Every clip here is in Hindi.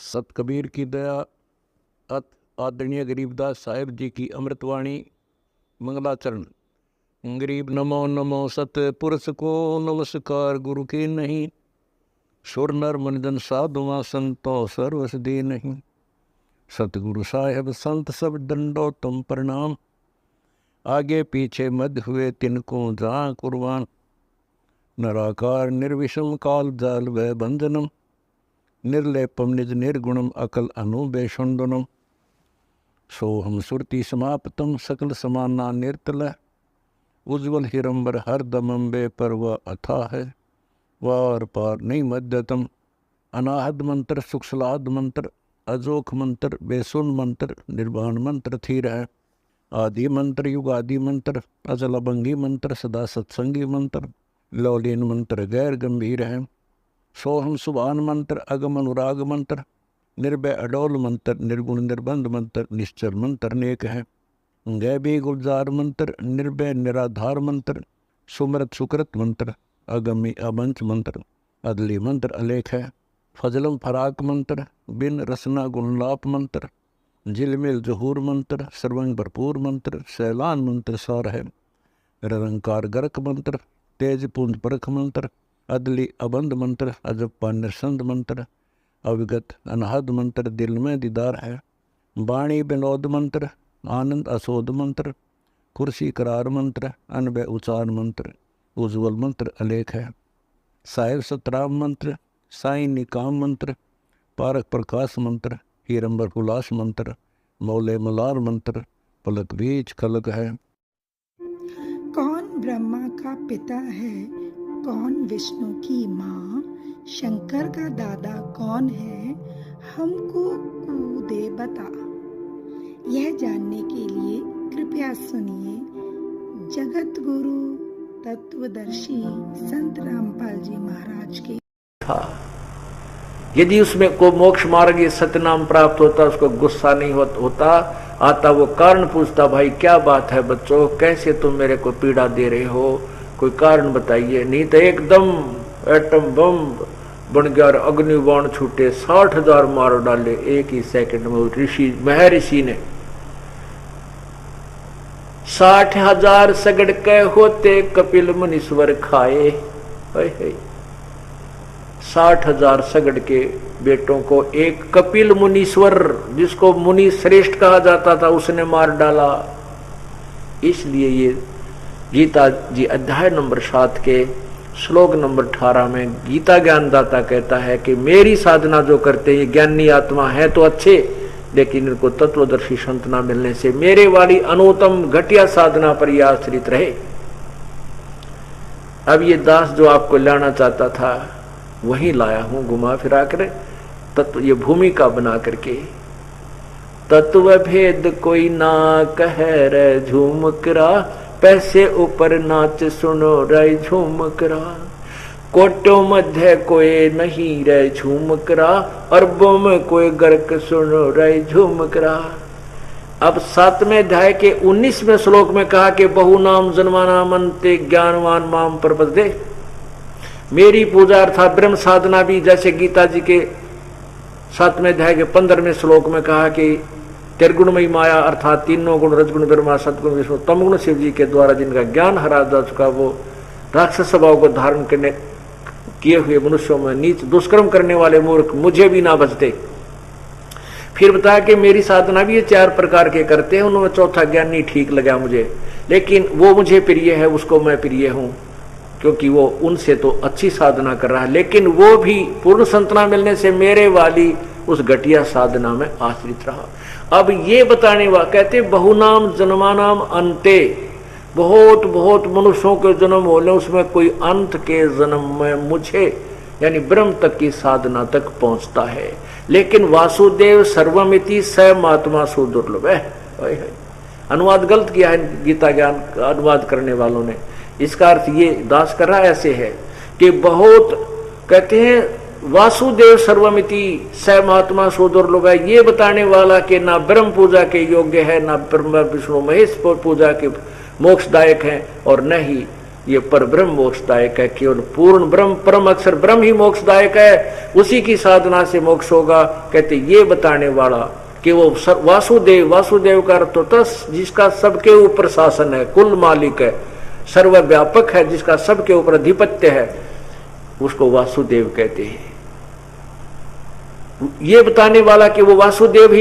सत कबीर की दया अत आदरणीय गरीबदास साहिब जी की अमृतवाणी मंगलाचरण। गरीब नमो नमो सत पुरुष को नमस्कार गुरु की नहीं, सुर नर मनजन साधुआ संतो सर्वस दी नहीं। सतगुरु साहेब संत सब दंडो तुम प्रणाम, आगे पीछे मध्य हुए तिनको जहाँ कुर्बान। नराकार निर्विषम काल जाल व बंधनम, निर्लेपम निज निर्गुणम अकल अनुबेषुंडनम। सोहम सुरति समाप्तम सकल समाना निर्तल, उज्ज्वल हिरंबर हर दमम बे परवा अथा है। वार पार नहीं मध्यतम, अनाहद मंत्र सुखसलाद मंत्र, अजोख मंत्र बेसुन मंत्र, निर्वाण मंत्र थीर है। आदि मंत्र युगादि मंत्र, अजल अभंगी मंत्र, सदा सत्संगी मंत्र, लौलीन मंत्र गैर गंभीर है। सोहम सुभान मंत्र, अगम अनुराग मंत्र, निर्भय अडोल मंत्र, निर्गुण निर्बंध मंत्र, निश्चल मंत्र नेक है। गैबी गुलजार मंत्र, निर्भय निराधार मंत्र, सुमृत सुकृत मंत्र, अगमी अबंच मंत्र, अदली मंत्र अलेख है। फजलम फराक मंत्र, बिन रसना गुणलाप मंत्र, झिलमिल जहूर मंत्र, सर्वंग भरपूर मंत्र, सैलान मंत्र सार है। निरंकार गर्क मंत्र, तेज पुंज परख मंत्र, अदली अबंध मंत्र, अजप्पा निरसंद मंत्र, अविगत अनहद मंत्र, दिल में दीदार है। वाणी विनोद मंत्र, आनंद असोद मंत्र, कुर्सी करार मंत्र, अनबय उचार मंत्र, उज्ज्वल मंत्र अलेख है। साहिब सतराम मंत्र, साई निकाम मंत्र, पारक प्रकाश मंत्र, हीरंबर पुलास मंत्र, मौले मलार मंत्र, पलक बीच खलक है। कौन ब्रह्मा का पिता है, कौन विष्णु की माँ, शंकर का दादा कौन है, हमको कूदे बता। यह जानने के लिए कृपया सुनिए जगत गुरु तत्वदर्शी संत रामपाल जी महाराज के। यदि उसमें को मोक्ष मार्ग ये सतनाम प्राप्त होता, उसको गुस्सा नहीं होता आता, वो कारण पूछता, भाई क्या बात है बच्चों, कैसे तुम मेरे को पीड़ा दे रहे हो, कोई कारण बताइए। नहीं तो एकदम एटम बम बन गया और अग्निबाण छूटे, 60,000 मार डाले एक ही सेकंड में। ऋषि महर्षि ने 60,000 सगड़ के होते कपिल मुनीश्वर खाए। 60,000 सगड़ के बेटों को एक कपिल मुनीश्वर, जिसको मुनि श्रेष्ठ कहा जाता था, उसने मार डाला। इसलिए ये गीता जी अध्याय नंबर 7 के श्लोक नंबर 18 में गीता ज्ञानदाता कहता है कि मेरी साधना जो करते हैं ज्ञानी आत्मा है तो अच्छे, लेकिन इनको तत्वदर्शी संत ना मिलने से मेरे वाली अनुत्तम घटिया साधना पर यह आश्रित रहे। अब ये दास जो आपको लाना चाहता था वहीं लाया हूं, घुमा फिरा कर तत्व ये भूमिका बना करके। तत्व भेद कोई ना कह रे झूमकरा, पैसे ऊपर नाच सुनो रे झूमकरा। कोटों मध्य कोई नहीं रे झूमकरा, अरबों में कोई गर्क सुनो रे झूमकरा। अब 7वें अध्याय के 19वें श्लोक में कहा कि बहु नाम जन्मानाम अन्ते ज्ञानवान माम प्रपद्ये। मेरी पूजा अर्थात ब्रह्म साधना भी, जैसे गीता जी के 7वें अध्याय के 15वें श्लोक में कहा कि त्रिगुणमयी माया अर्थात तीनों गुण रजगुण ब्रह्मा सतगुण विष्णु तमगुण शिव जी के द्वारा जिनका ज्ञान हरा जा चुका, वो राक्षस स्वभाव को धारण करने किए हुए मनुष्यों में नीच दुष्कर्म करने वाले मूर्ख मुझे भी ना बचते। फिर बताया कि मेरी साधना भी ये 4 प्रकार के करते हैं, उनमें चौथा ज्ञान नहीं ठीक लगा मुझे, लेकिन वो मुझे प्रिय है, उसको मैं प्रिय हूं, क्योंकि वो उनसे तो अच्छी साधना कर रहा है, लेकिन वो भी पूर्ण संतना मिलने से मेरे वाली उस घटिया साधना में आश्रित रहा। अब ये बताने वाला कहते बहुनाम जन्मानाम अंते, बहुत बहुत मनुष्यों के जन्म होने उसमें कोई अंत के जन्म में मुझे यानी ब्रह्म तक की साधना तक पहुंचता है, लेकिन वासुदेव सर्वमिति स महात्मा सुदुर्लभ है। अनुवाद गलत किया है गीता ज्ञान अनुवाद करने वालों ने। इसका अर्थ ये दास कर रहा ऐसे है कि बहुत कहते हैं वासुदेव सर्वमिति स महात्मा सुदुर्लभ है, ये बताने वाला कि ना ब्रह्म पूजा के योग्य है, ना ब्रह्म विष्णु महेश पूजा के मोक्षदायक है, और न ही ये पर ब्रह्म मोक्षदायक है, केवल पूर्ण ब्रह्म परम अक्षर ब्रह्म ही मोक्षदायक है, उसी की साधना से मोक्ष होगा। कहते ये बताने वाला कि वो वासुदेव, वासुदेव का अर्थ होता जिसका सबके ऊपर शासन है, कुल मालिक है, सर्वव्यापक है, जिसका सबके ऊपर अधिपत्य है, उसको वासुदेव कहते हैं। ये बताने वाला कि वो वासुदेव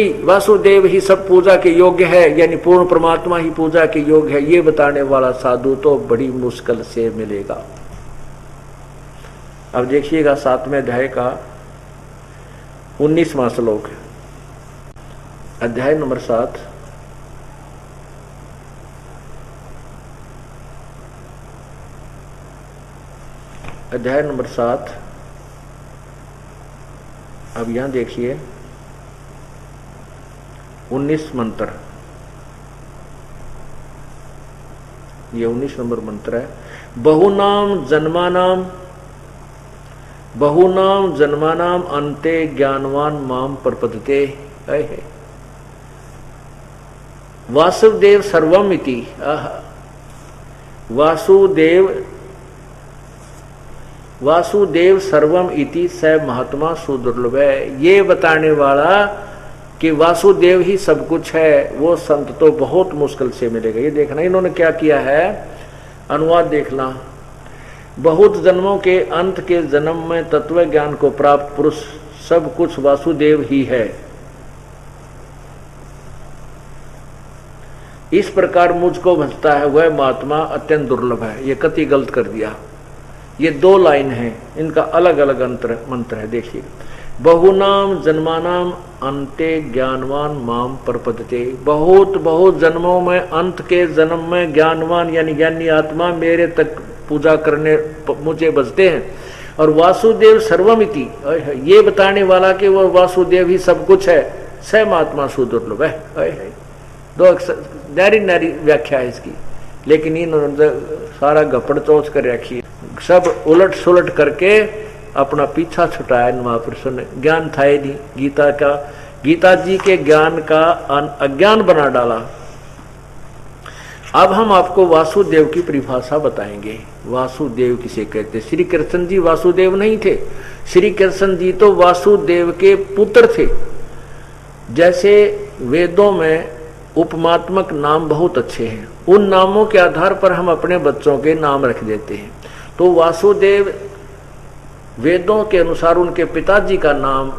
ही सब पूजा के योग्य है, यानी पूर्ण परमात्मा ही पूजा के योग्य है, ये बताने वाला साधु तो बड़ी मुश्किल से मिलेगा। अब देखिएगा 7वें अध्याय का 19वां श्लोक, अध्याय नंबर 7, अध्याय नंबर 7। अब यहां देखिए 19 मंत्र, ये 19 नंबर मंत्र है। बहुनाम जन्मानाम अन्ते ज्ञानवान माम प्रपद्यते। वासुदेव सर्वम इति, वासुदेव सर्वम इति स महात्मा सुदुर्लभ है। ये बताने वाला कि वासुदेव ही सब कुछ है, वो संत तो बहुत मुश्किल से मिलेगा। ये देखना इन्होंने क्या किया है, अनुवाद देखना। बहुत जन्मों के अंत के जन्म में तत्व ज्ञान को प्राप्त पुरुष सब कुछ वासुदेव ही है। इस प्रकार मुझको भजता है वह महात्मा अत्यंत दुर्लभ है। ये कति गलत कर दिया। ये 2 लाइन है, इनका अलग अलग मंत्र है। देखिए, बहुनाम जन्मानाम अंते ज्ञानवान माम प्रपद्यते। बहुत जन्मों में अंत के जन्म में ज्ञानवान यानी ज्ञानी आत्मा मेरे तक पूजा करने मुझे बजते हैं। और वासुदेव सर्वमिति, ये बताने वाला कि वो वासुदेव ही सब कुछ है, स महात्मा सुदुर्लभ है। 2 अक्षर नारी व्याख्या है इसकी, लेकिन इन्होंने सारा घपड़ चौच कर रखी, सब उलट सुलट करके अपना पीछा छुटाया इन महापुरुषों ने। ज्ञान था ही नहीं गीता का, गीता जी के ज्ञान का अज्ञान बना डाला। अब हम आपको वासुदेव की परिभाषा बताएंगे। वासुदेव किसे कहते? श्री कृष्ण जी वासुदेव नहीं थे, श्री कृष्ण जी तो वासुदेव के पुत्र थे। जैसे वेदों में उपमात्मक नाम बहुत अच्छे हैं, उन नामों के आधार पर हम अपने बच्चों के नाम रख देते हैं। तो वासुदेव वेदों के अनुसार उनके पिताजी का नाम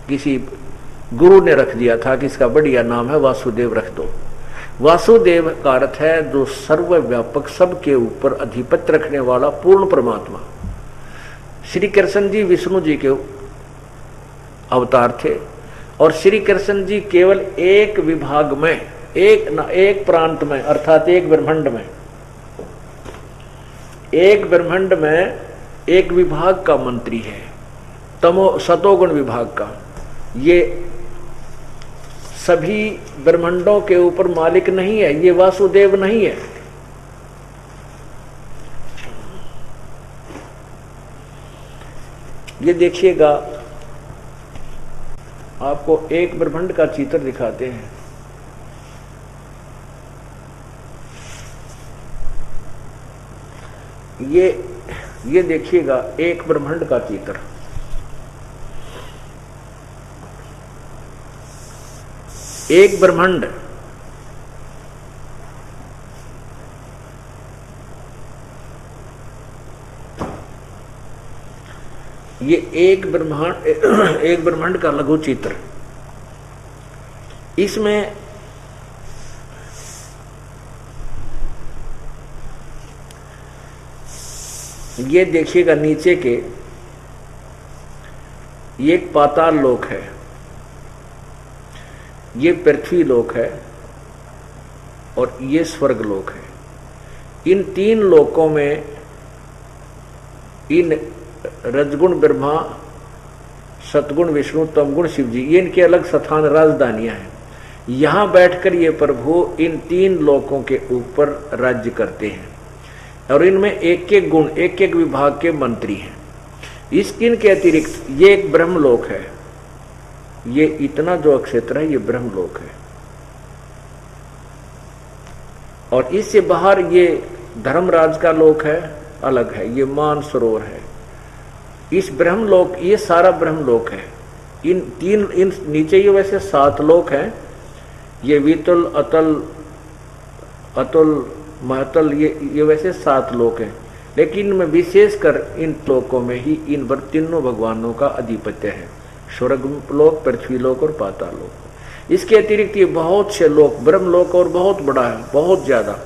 किसी गुरु ने रख दिया था कि इसका बढ़िया नाम है वासुदेव, रख दो। वासुदेव का अर्थ है जो सर्वव्यापक, सबके ऊपर अधिपत्य रखने वाला पूर्ण परमात्मा। श्री कृष्ण जी विष्णु जी के अवतार थे और श्री कृष्ण जी केवल एक विभाग में, एक प्रांत में, अर्थात एक ब्रह्मांड में एक विभाग का मंत्री है, सतोगुण विभाग का। ये सभी ब्रह्मांडों के ऊपर मालिक नहीं है, ये वासुदेव नहीं है। ये देखिएगा, आपको एक ब्रह्मांड का चित्र दिखाते हैं। ये देखिएगा एक ब्रह्मांड का चित्र। एक ब्रह्मांड, ये एक ब्रह्मांड का लघु चित्र। इसमें ये देखिएगा नीचे के, ये एक पाताल लोक है, ये पृथ्वी लोक है और ये स्वर्ग लोक है। इन 3 लोकों में इन रजगुण ब्रह्मा, सतगुण विष्णु, तमगुण शिव जी, ये इनके अलग स्थान राजधानियां हैं। यहां बैठकर ये प्रभु इन 3 लोकों के ऊपर राज्य करते हैं और इनमें एक एक गुण, एक एक विभाग के मंत्री हैं। इनके अतिरिक्त ये एक ब्रह्मलोक है, ये इतना जो क्षेत्र है ये ब्रह्मलोक है। और इससे बाहर ये धर्मराज का लोक है अलग है, ये मानसरोवर है। इस ब्रह्मलोक, ये सारा ब्रह्मलोक है। इन नीचे ये वैसे 7 लोक हैं, ये वितुल अतल अतुल महतल, ये वैसे 7 लोक हैं, लेकिन इनमें विशेषकर इन लोकों में ही इन तीनों भगवानों का अधिपत्य है, स्वर्ग लोक, पृथ्वी लोक और पाताल लोक। इसके अतिरिक्त ये बहुत से लोक, ब्रह्मलोक और बहुत बड़ा है, बहुत ज्यादा,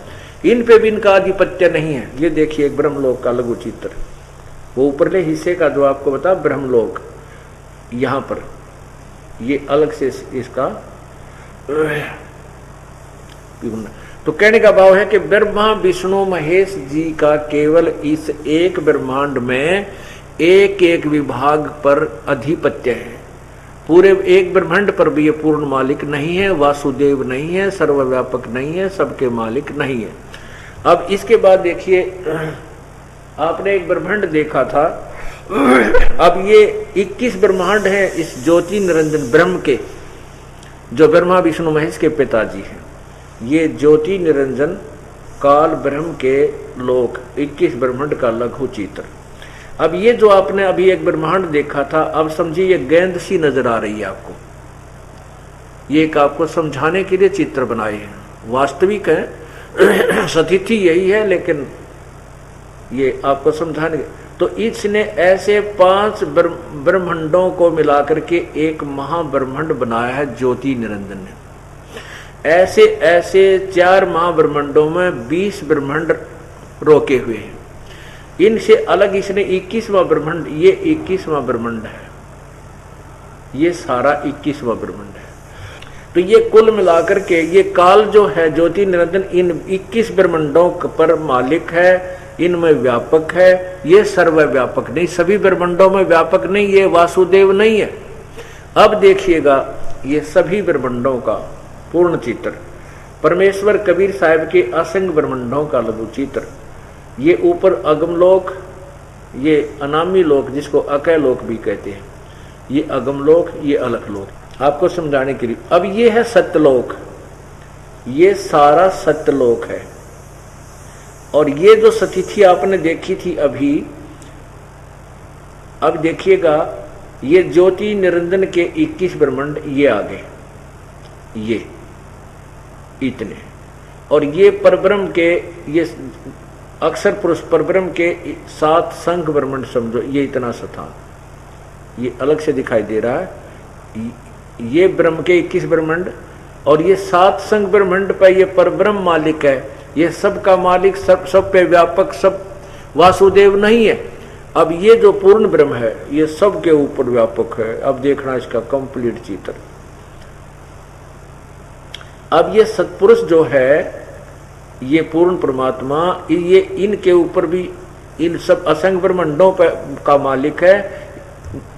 इन पे भी इनका आधिपत्य नहीं है। ये देखिए एक ब्रह्मलोक का लघु चित्र, वो ऊपरले हिस्से का जो आपको बता ब्रह्मलोक, यहां पर ये अलग से इसका तो कहने का भाव है कि ब्रह्मा विष्णु महेश जी का केवल इस एक ब्रह्मांड में एक एक विभाग पर अधिपत्य है। पूरे एक ब्रह्मांड पर भी ये पूर्ण मालिक नहीं है, वासुदेव नहीं है, सर्वव्यापक नहीं है, सबके मालिक नहीं है। अब इसके बाद देखिए, आपने एक ब्रह्मांड देखा था, अब ये 21 ब्रह्मांड है इस ज्योति निरंजन ब्रह्म के, जो ब्रह्मा विष्णु महेश के पिताजी हैं। ये ज्योति निरंजन काल ब्रह्म के लोक 21 ब्रह्मांड का लघु चित्र। अब ये जो आपने अभी एक ब्रह्मांड देखा था, अब समझिए ये गेंद सी नजर आ रही है आपको, ये एक आपको समझाने के लिए चित्र बनाए हैं, वास्तविक है सतिथि यही है, लेकिन ये आपको समझाने। तो इसने ऐसे 5 ब्रह्मांडों को मिलाकर के एक महाब्रह्मांड बनाया है ज्योति निरंजन ने। ऐसे ऐसे 4 महाब्रह्मांडों में 20 ब्रह्मांड रोके हुए हैं। इनसे अलग इसने 21वां ब्रह्मांड, ये 21वां ब्रह्मांड है, ये सारा 21वां ब्रह्मांड है। तो ये कुल मिलाकर के ये काल जो है ज्योति निरंजन इन 21 ब्रह्मांडों पर मालिक है, इनमें व्यापक है। ये सर्वव्यापक नहीं, सभी ब्रह्मांडों में व्यापक नहीं, ये वासुदेव नहीं है। अब देखिएगा ये सभी ब्रह्मांडों का पूर्ण चित्र, परमेश्वर कबीर साहब के असंख्य ब्रह्मांडों का लघु चित्र। ये ऊपर अगमलोक, ये अनामी लोक जिसको अकय लोक भी कहते हैं, ये अगमलोक, ये अलख लोक, आपको समझाने के लिए। अब ये है सत्यलोक, ये सारा सत्यलोक है। और ये जो सतिथि आपने देखी थी अभी, अब देखिएगा ये ज्योति निरंजन के 21 ब्रह्मांड ये आगे, ये इतने, और ये परब्रह्म के, ये अक्षर पुरुष परब्रह्म के 7 संघ ब्रह्मांड समझो, ये इतना सा था, ये अलग से दिखाई दे रहा है। ये ब्रह्म के 21 ब्रह्मांड और ये 7 संघ ब्रह्मांड पर ये परब्रह्म मालिक है, ये सब का मालिक, सब पे व्यापक, सब वासुदेव नहीं है। अब ये जो पूर्ण ब्रह्म है ये सब के ऊपर व्यापक है। अब देखना इसका कंप्लीट चित्र। अब ये सत्पुरुष जो है, ये पूर्ण परमात्मा, ये इनके ऊपर भी, इन सब असंख्य ब्रह्मांडों का मालिक है,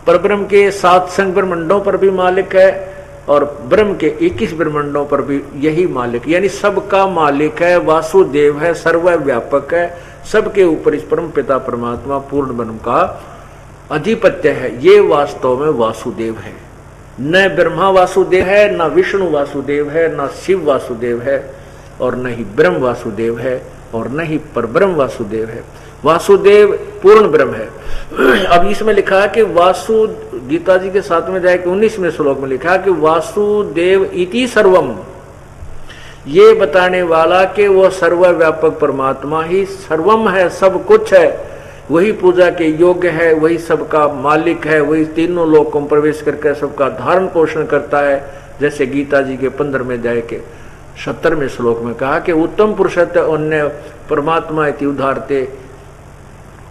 परब्रह्म के 7 संख्य ब्रह्मांडों पर भी मालिक है, और ब्रह्म के 21 ब्रह्मांडों पर भी यही मालिक, यानी सबका मालिक है, वासुदेव है, सर्वव्यापक है, सबके ऊपर इस परम पिता परमात्मा पूर्ण ब्रह्म का अधिपत्य है। ये वास्तव में वासुदेव है, न ब्रह्मा वासुदेव है, न विष्णु वासुदेव है, न शिव वासुदेव है, और न ही ब्रह्म वासुदेव है, और न ही परब्रह्म वासुदेव है। वासुदेव पूर्ण ब्रह्म है। अब इसमें लिखा है कि वासु, गीता जी के 7वें अध्याय के 19वें श्लोक में लिखा है कि वासुदेव इति सर्वम, ये बताने वाला कि वो सर्वव्यापक परमात्मा ही सर्वम है, सब कुछ है, वही पूजा के योग्य है, वही सबका मालिक है, वही तीनों लोकों में प्रवेश करके सबका धारण पोषण करता है। जैसे गीता जी के 15वें अध्याय के 70वें श्लोक में कहा कि उत्तम पुरुषत्व अन्य परमात्मा इति उदाहरते,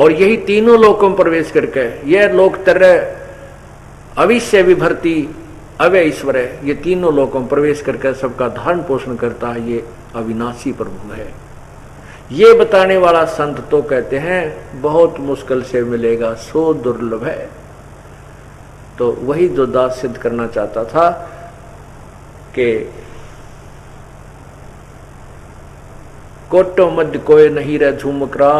और यही तीनों लोकों में प्रवेश करके यह लोक तरह अविश्य विभर्ति अव्यय ईश्वर है, ये तीनों लोकों में प्रवेश करके सबका धारण पोषण करता है, ये अविनाशी प्रभु है। ये बताने वाला संत तो कहते हैं बहुत मुश्किल से मिलेगा, सो दुर्लभ है। तो वही जो दास सिद्ध करना चाहता था कि कोटो मध्य कोई नहीं रह झुमकरा,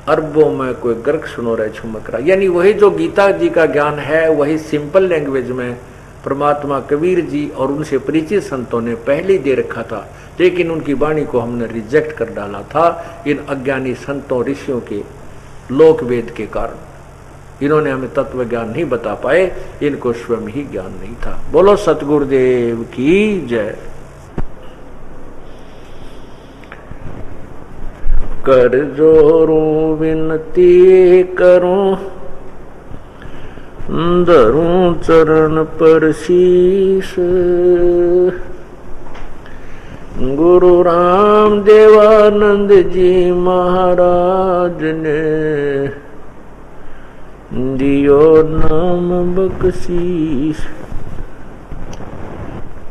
अरबों में कोई गर्क सुनो रहे झुमकरा। यानी वही जो गीता जी का ज्ञान है, वही सिंपल लैंग्वेज में परमात्मा कबीर जी और उनसे परिचित संतों ने पहले दे रखा था, लेकिन उनकी वाणी को हमने रिजेक्ट कर डाला था इन अज्ञानी संतों ऋषियों के लोक वेद के कारण। इन्होंने हमें तत्व ज्ञान नहीं बता पाए, इनको स्वयं ही ज्ञान नहीं था। बोलो सतगुरुदेव की जय। कर जोरूं विनती करूं, धरूं चरण पर शीश, गुरु राम देवानंद जी महाराज ने दियो नाम बख्शीश।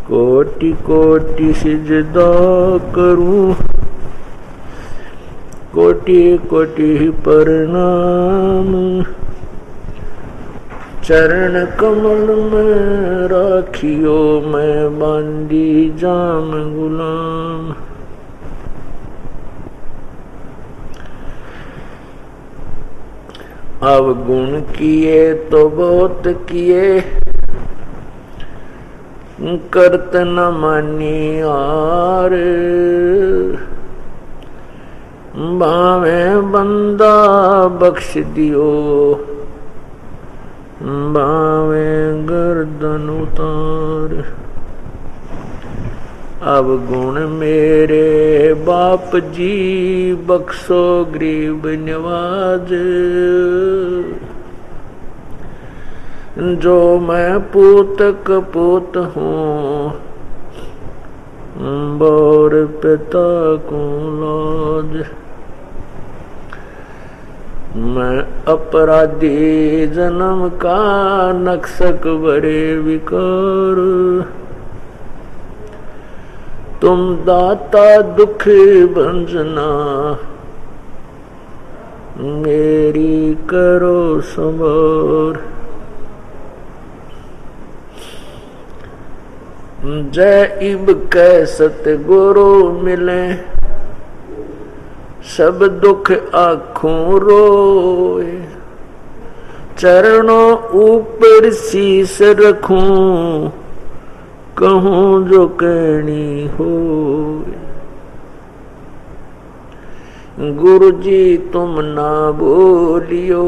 कोटि कोटि सिजदा करूं, कोटि कोटि प्रणाम, चरण कमल में राखियो मैं बांधी जाम गुलाम। अवगुण किए तो बहुत किए, करत न मानी हार, भावे बंदा बख्श दियो, भावे गर्दन उतार। अब गुण मेरे बाप जी बख्शो गरीब नवाज, जो मैं पूत कपूत हूँ बोर पिता को लाज। मैं अपराधी जन्म का नक्सक बड़े विकार, तुम दाता दुख भंजना मेरी करो संभार। जय इब कै सतगुरु मिले, सब दुख आँखों रोए, चरणों ऊपर शीस रखूं, कहूं जो कहनी हो। गुरु जी तुम ना बोलियो,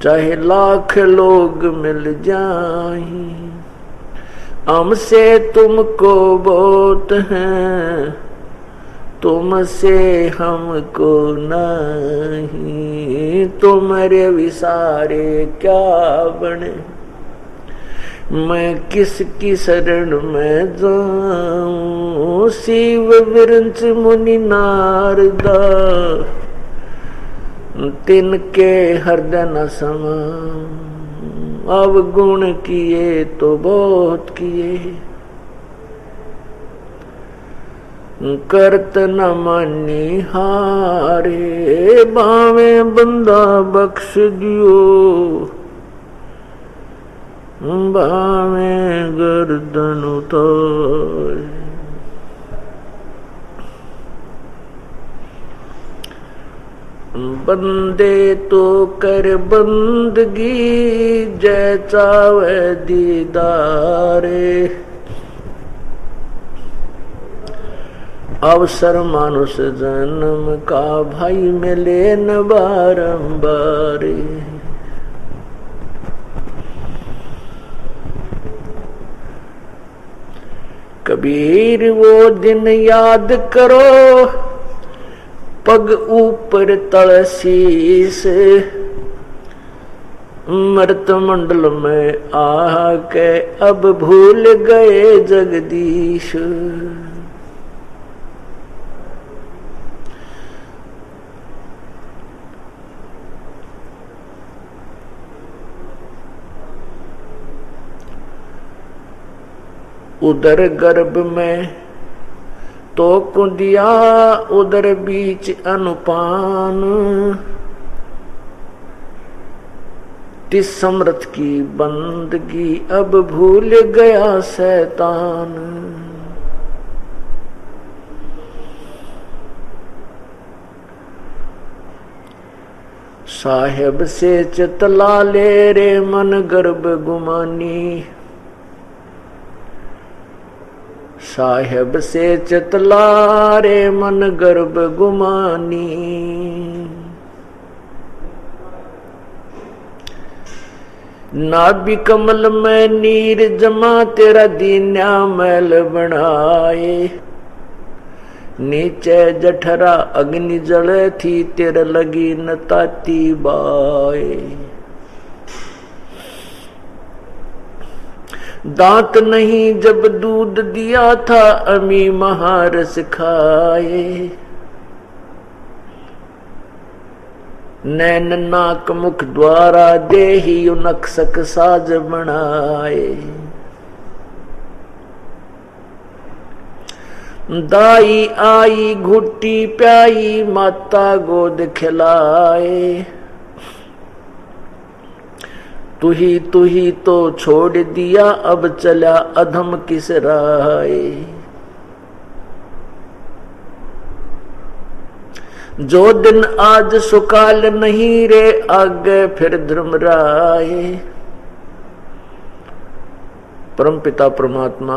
चाहे लाख लोग मिल जाएं, हमसे तुमको बहुत है, तुमसे हमको नहीं। तुम्हारे विसारे क्या बने, मैं किसकी शरण में जाऊं। शिव विरंच मुनि नारदा, तिनके हृदय न समाऊं। अवगुण किए तो बहुत किए, करत न मानी हारे, बावे बंदा बख्श दियो, बावे गर्दन उतार। बंदे तो कर बंदगी, जय चावे दीदारे। अवसर मानुष जन्म का भाई मिले न बारंबार। कबीर वो दिन याद करो, पग ऊपर तल शीस, मृत मंडल में आके अब भूल गए जगदीश। उधर गर्भ में तो कुंदिया, उधर बीच अनुपान, तिस समृत की बंदगी अब भूल गया शैतान। साहेब से चितला ले रे मन गर्भ गुमानी, साहेब से चितला रे मन गर्भ गुमानी। नाभि कमल में नीर जमा तेरा दीन्या मैल बनाए, नीचे जठरा अग्नि जले थी तेरे लगी न ताती बाए। दांत नहीं जब दूध दिया था अमी महारस खाए, नैन नाक मुख द्वारा देही नक्सक साज बनाए। दाई आई घुट्टी प्याई माता गोद खिलाए, तू ही तो छोड़ दिया अब चला अधम किस राहे। जो दिन आज सुकाल नहीं रे आगे फिर धर्मराए। परम पिता परमात्मा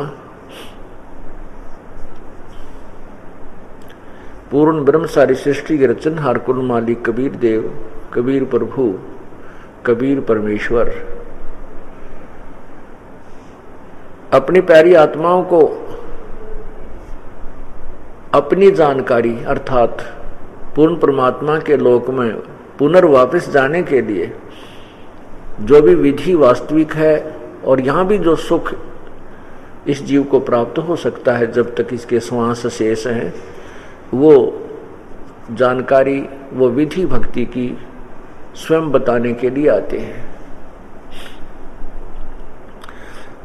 पूर्ण ब्रह्म सारी सृष्टि के रचनहार कुल मालिक कबीर देव, कबीर प्रभु, कबीर परमेश्वर अपनी प्यारी आत्माओं को अपनी जानकारी अर्थात पूर्ण परमात्मा के लोक में पुनर्वापस जाने के लिए जो भी विधि वास्तविक है और यहाँ भी जो सुख इस जीव को प्राप्त हो सकता है जब तक इसके श्वास शेष हैं, वो जानकारी, वो विधि भक्ति की स्वयं बताने के लिए आते हैं।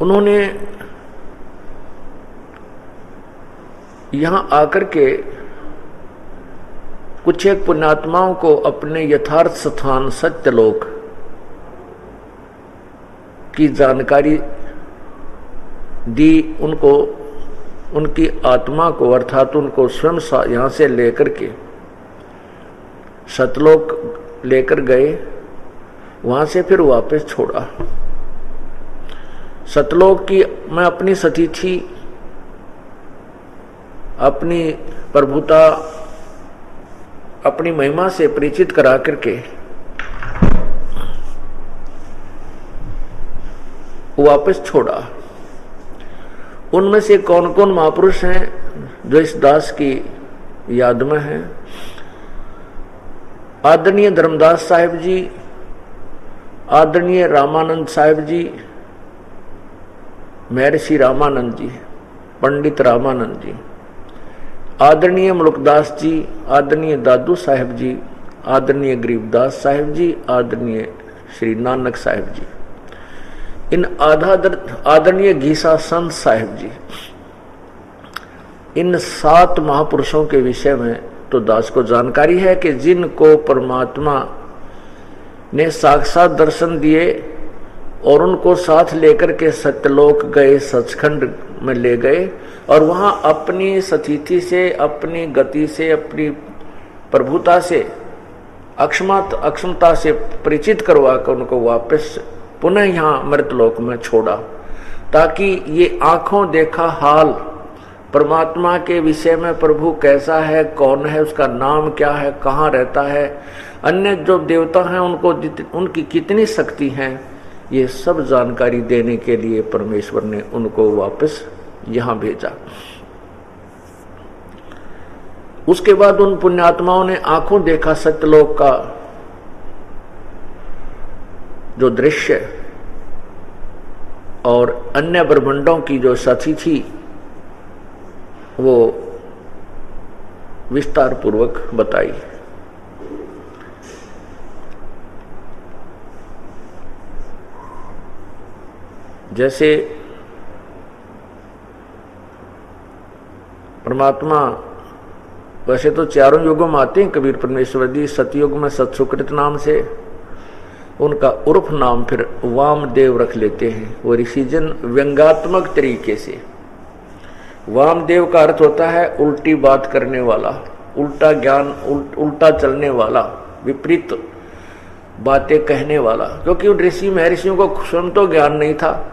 उन्होंने यहाँ आकर के कुछ एक पुण्यात्माओं को अपने यथार्थ स्थान सत्यलोक की जानकारी दी, उनको उनकी आत्मा को अर्थात उनको स्वयं यहाँ से लेकर के सतलोक लेकर गए, वहां से फिर वापस छोड़ा। सतलोक की मैं अपनी सतिथि, अपनी प्रभुता, अपनी महिमा से परिचित करा करके वापस छोड़ा। उनमें से कौन कौन महापुरुष हैं जो इस दास की याद में हैं? आदरणीय धर्मदास साहिब जी, आदरणीय रामानंद साहिब जी, महर्षि रामानंद जी, पंडित रामानंद जी, आदरणीय मुल्कदास जी, आदरणीय दादू साहिब जी, आदरणीय गरीबदास साहिब जी, आदरणीय श्री नानक साहिब जी, इन आदरणीय घीसा संत साहिब जी, इन 7 महापुरुषों के विषय में तो दास को जानकारी है कि जिनको परमात्मा ने साक्षात दर्शन दिए और उनको साथ लेकर के सत्यलोक गए, सचखंड में ले गए और वहां अपनी स्थिति से, अपनी गति से, अपनी प्रभुता से, अक्षमता से परिचित करवा कर उनको वापस पुनः यहाँ मृतलोक में छोड़ा, ताकि ये आंखों देखा हाल परमात्मा के विषय में, प्रभु कैसा है, कौन है, उसका नाम क्या है, कहाँ रहता है, अन्य जो देवता हैं उनको उनकी कितनी शक्ति है, ये सब जानकारी देने के लिए परमेश्वर ने उनको वापस यहाँ भेजा। उसके बाद उन पुण्यात्माओं ने आंखों देखा सत्यलोक का जो दृश्य और अन्य ब्रह्मांडों की जो सती थी वो विस्तार पूर्वक बताई। जैसे परमात्मा वैसे तो चारों युगों में आते हैं कबीर परमेश्वर जी, सतयुग में सतसुकृत नाम से, उनका उर्फ नाम फिर वामदेव रख लेते हैं। वो ऋषिजन व्यंगात्मक तरीके से, वामदेव का अर्थ होता है उल्टी बात करने वाला, उल्टा ज्ञान, उल्टा चलने वाला, विपरीत बातें कहने वाला, क्योंकि उन ऋषि महर्षियों को स्वयं तो ज्ञान नहीं था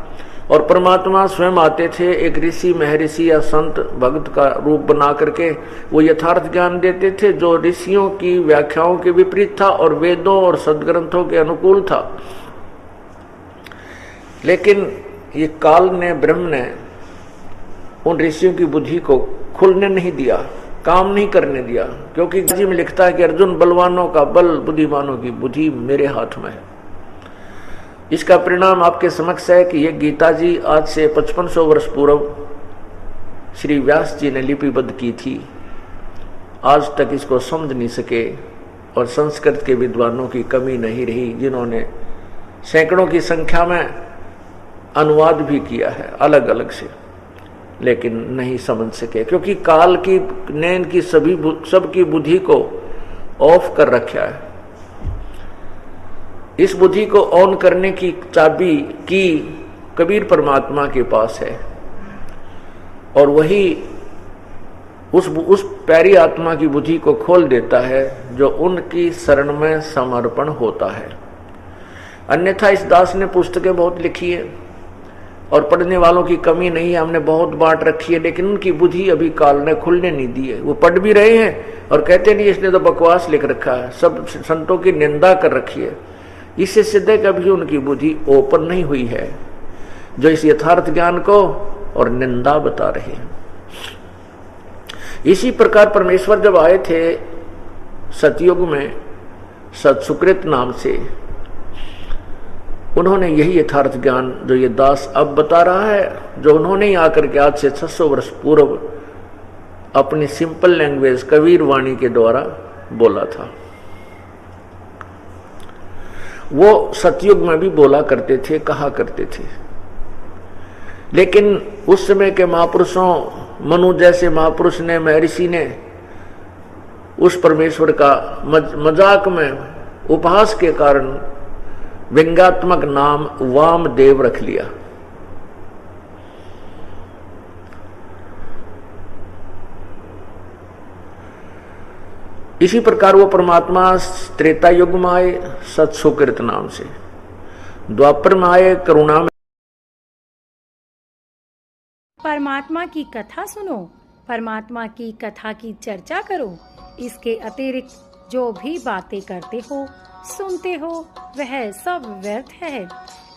और परमात्मा स्वयं आते थे एक ऋषि महर्षि या संत भक्त का रूप बना करके वो यथार्थ ज्ञान देते थे जो ऋषियों की व्याख्याओं के विपरीत था और वेदों और सदग्रंथों के अनुकूल था। लेकिन ये काल ने, ब्रह्म ने उन ऋषियों की बुद्धि को खुलने नहीं दिया, काम नहीं करने दिया, क्योंकि गीता जी में लिखता है कि अर्जुन बलवानों का बल, बुद्धिमानों की बुद्धि मेरे हाथ में है। इसका परिणाम आपके समक्ष है कि ये गीता जी आज से 5500 वर्ष पूर्व श्री व्यास जी ने लिपिबद्ध की थी, आज तक इसको समझ नहीं सके और संस्कृत के विद्वानों की कमी नहीं रही जिन्होंने सैकड़ों की संख्या में अनुवाद भी किया है अलग अलग से, लेकिन नहीं समझ सके क्योंकि काल की ने इनकी सबकी बुद्धि को ऑफ कर रखा है। इस बुद्धि को ऑन करने की चाबी की कबीर परमात्मा के पास है और वही उस प्यारी आत्मा की बुद्धि को खोल देता है जो उनकी शरण में समर्पण होता है। अन्यथा इस दास ने पुस्तकें बहुत लिखी है और पढ़ने वालों की कमी नहीं है, हमने बहुत बांट रखी है, लेकिन उनकी बुद्धि अभी काल ने खुलने नहीं दी है। वो पढ़ भी रहे हैं और कहते नहीं इसने तो बकवास लिख रखा है, सब संतों की निंदा कर रखी है। इससे सिद्ध है कि अभी उनकी बुद्धि ओपन नहीं हुई है जो इस यथार्थ ज्ञान को और निंदा बता रहे हैं। इसी प्रकार परमेश्वर जब आए थे सतयुग में सतसुकृत नाम से, उन्होंने यही यथार्थ ज्ञान जो ये दास अब बता रहा है, जो उन्होंने ही आकर के आज से 600 वर्ष पूर्व अपनी सिंपल लैंग्वेज कबीर वाणी के द्वारा बोला था, वो सतयुग में भी बोला करते थे, कहा करते थे। लेकिन उस समय के महापुरुषों, मनु जैसे महापुरुष ने, महर्षि ने उस परमेश्वर का मजाक में उपहास के कारण व्यंग्यात्मक नाम वामदेव रख लिया। इसी प्रकार वो परमात्मा त्रेता युग में आए सत्सुकृत नाम से, द्वापर में आए करुणा में। परमात्मा की कथा सुनो, परमात्मा की कथा की चर्चा करो। इसके अतिरिक्त जो भी बातें करते हो, सुनते हो, वह सब व्यर्थ है।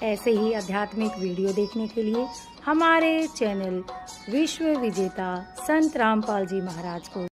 ऐसे ही आध्यात्मिक वीडियो देखने के लिए हमारे चैनल विश्व विजेता संत रामपाल जी महाराज को